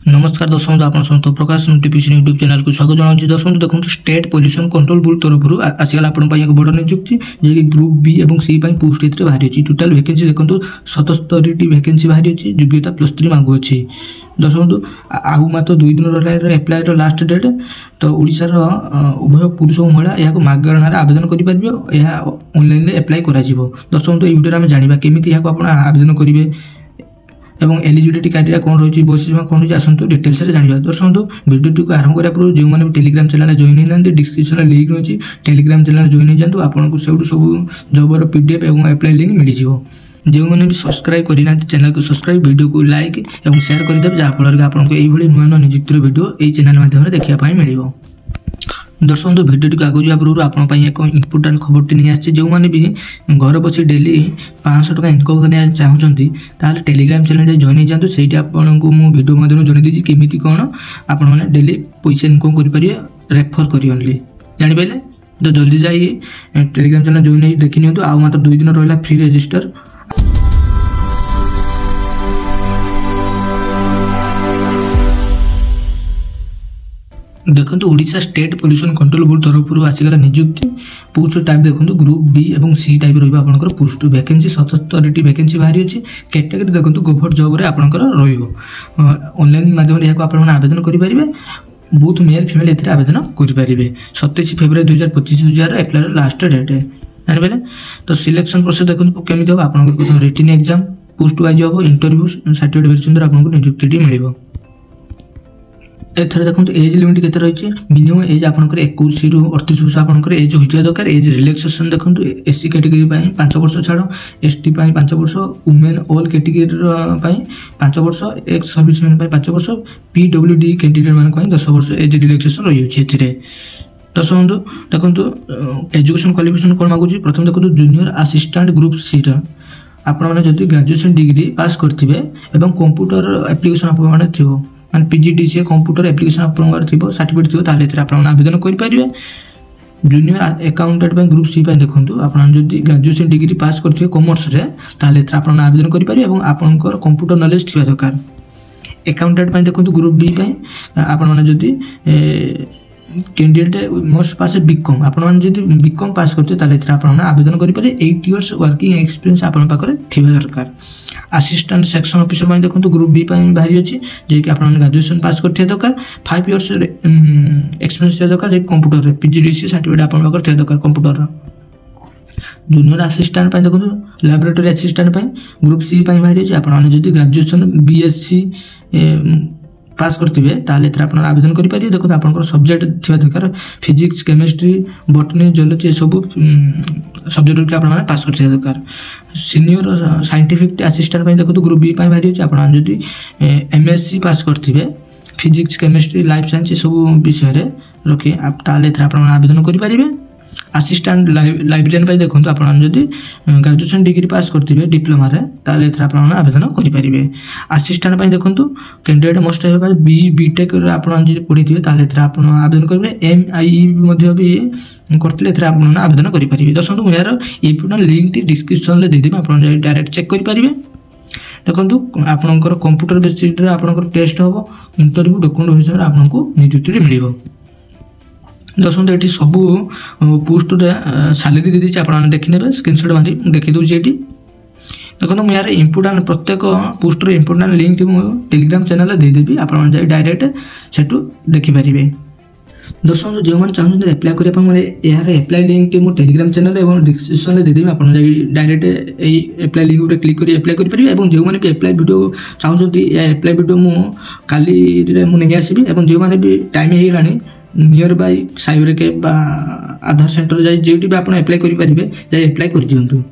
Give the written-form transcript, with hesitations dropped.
नमस्कार दर्शक बंधु आप समस्त प्रकाश नोटिफिकेशन यूट्यूब चैनल को स्वागत जनाऊँ। दर्शक बंधु देखो स्टेट पॉल्यूशन कंट्रोल बोर्ड तरफ आजकल आप एक बड़ नियुक्ति जी ग्रुप बी और सी पोस्ट ए बाहरी अच्छी टोटाल वैकेंसी देखो 77 वैकेंसी बाहरी अच्छी योग्यता +3 मांगू अच्छी। दर्शक बंधु आउ मात्र 2 दिन रहा एप्लाय लास्ट डेट तो ओडिशार उभय पुरुष और महिला यहाँ मागणार आवेदन करेंगे यह ऑनलाइन एप्लाय कर। दर्शक बंधु ये वीडियो में जाना केमी यहाँ आप आवेदन करेंगे एवं एलिजिबिलिटी क्राइटेरिया कौन रही बयसीमा कौन रही आसतु डिटेल्स जाना। दर्शक बंधु वीडियो को आरंभ करने पूर्व जो मैंने टेलीग्राम चैनल जॉइन होना डिस्क्रिप्शन लिंक रही टेलीग्राम चैनल जॉइन हो जातु आपको सब जबर पीडीएफ और एप्लाय लिंक मिल जाए। जो मैंने भी सब्सक्राइब करना चैनल को सब्सक्राइब वीडियो को लाइक और शेयर करदे जहाँफल आपको ये नुआ नुआ नियुक्तिर वीडियो ये चैनल माध्यम देखापी मिल। दर्शक बंधु वीडियो को आगे पूर्व आप एक इंपोर्टाट खबर नहीं आसी जो मैंने भी घर बसी डेली 500 टका इनकम करने चाहते ताल टेलीग्राम चैनल जॉइन हो जातु से आपको मुझे वीडियो माध्यम जन देती केमी कौन आप डेली पैसा इनकम करेंगे रेफर कर ओनली जापारे। तो जल्दी जाइए टेलीग्राम चैनल जॉइन हो देखी नि आ मात्र 2 दिन रहा फ्री रजिस्टर। देखो Odisha state pollution control board तरफ आसिकार नियुक्ति पोस्ट टाइप देखो ग्रुप बी और सी टाइप रहा पोस्ट वैकेंसी 77 वैकेंसी बाहरी अच्छी कैटेगरी देखो गवर्नमेंट जॉब रे आपनकर ऑनलाइन माध्यम यहाँ आप आवेदन करेंगे बहुत मेल फीमेल ए आवेदन करेंगे। 27 फेब्रुआरी 2025 एप्लाय लास्ट डेट जान। तो सिलेक्शन प्रोसेस देखो केमी हम आप रिटन एग्जाम पोस्ट वाइज हम इंटरव्यू सर्टिफिकेट वेरिफिकेशन आपको नियुक्ति मिल। एथर देखो एज लिमिट के रही मिनिमम एज आपंकर 21 ରୁ 38 वर्ष आपंकर एज होता दरकार। एज रिलैक्सेशन देखो एससी कैटेगरी 5 वर्ष छाड़ एसटी 5 वर्ष वुमेन ऑल कैटेगरी 5 वर्ष एक्स सर्विसमैन 5 वर्ष पीडब्ल्यूडी कैंडिडेट मान 10 वर्ष एज रिलैक्सेशन रही है। दर्शक बंधु देखो एजुकेशन क्वालिफिकेशन कौन मागुची प्रथम देखो जूनियर असिस्टेंट ग्रुप सी आपड़ी ग्रेजुएशन डिग्री पास करेंगे और कंप्यूटर एप्लिकेशन आप मान पीजीडीसीए कंप्यूटर एप्लिकेशन आप सर्टिफिकेट थी आप आवेदन करेंगे। जूनियर अकाउंटेंट ग्रुप सी देखो आप ग्रेजुएशन डिग्री पास करेंगे कॉमर्स आप आवेदन करेंगे और आपंकर कंप्यूटर नॉलेज थी दरकार। अकाउंटेंट देखो ग्रुप बी आपड़ी कैंडिडेट मस्ट पास बीकॉम आप बीकॉम पास करते आप आवेदन करेंगे। 8 years वर्किंग एक्सपीरियंस आप दरकार। असिस्टेंट सेक्शन ऑफिसर देखो ग्रुप बी बाहरी अच्छी जी आप ग्रेजुएशन पास करते दरकार। 5 years एक्सपीरियंस दरकार कंप्यूटर पीजीडीसी सर्टिफिकेट आप दरकार कंप्यूटर। जूनियर असिस्टेंट देखो लैबोरेटरी असिस्टेंट ग्रुप सी बाहरी अच्छी आप ग्रेजुएशन बीएससी पास करते आप आवेदन करेंगे। देखो आप सब्जेक्ट थी दरकार फिजिक्स केमिस्ट्री बॉटनी जियोलॉजी सब सब्जेक्ट आप पास करते दरकार। सीनियर साइंटिफिक असिस्टेंट देखो ग्रुप बी बाहरी अच्छे आप एमएससी पास करते फिजिक्स केमिस्ट्री लाइफ साइंस सब विषय रखी आप आवेदन करेंगे। असिस्टेंट लाइब्रेरियन देखो आप ग्रेजुएशन डिग्री पास करते डिप्लोमा आप आवेदन करेंगे। असिस्टेंट देखो कैंडिडेट मस्ट बी बीटेक आप पढ़ी थे आप आवेदन करेंगे। MIE भी करते आप आवेदन करेंगे। दर्शक यार इंपोर्टेंट लिंक डिस्क्रिप्शन देदेवी आप डायरेक्ट चेक करेंगे। देखो आपंकर कंप्यूटर बेसिस आपंकर टेस्ट हम इंटरव्यू डॉक्यूमेंट हिसाब से आपको नियुक्ति मिल। दर्शक ये सब पोस्ट सालेरी दे आप देखने स्क्रीनशॉट मारी देखी दूसरी ये देखो मुझे यार इंपोर्टाट प्रत्येक पोस्टर इंपोर्टाट लिंक टेलीग्राम चैनल देदेवी आप डायरेक्ट सेठू देखिपारे। दर्शक जो मैंने चाहते हैं एप्लाय करने यार एप्लाय लिंक मुझे टेलीग्राम चैनल और डिस्क्रिप्शन में देदेवी आप डायरेक्ट एप्लाय लिंक क्लिक कर एप्लाय करेंगे। और जो मैंने भी एप्लाय वीडियो चाहते एप्लाय वीडियो मुझे नहीं आसबि और जो मैंने भी टाइम होगा near by cyber Kaif Aadhaar centre जाए जो भी आप एप्लाय करेंगे एप्लाय कर दिंतु।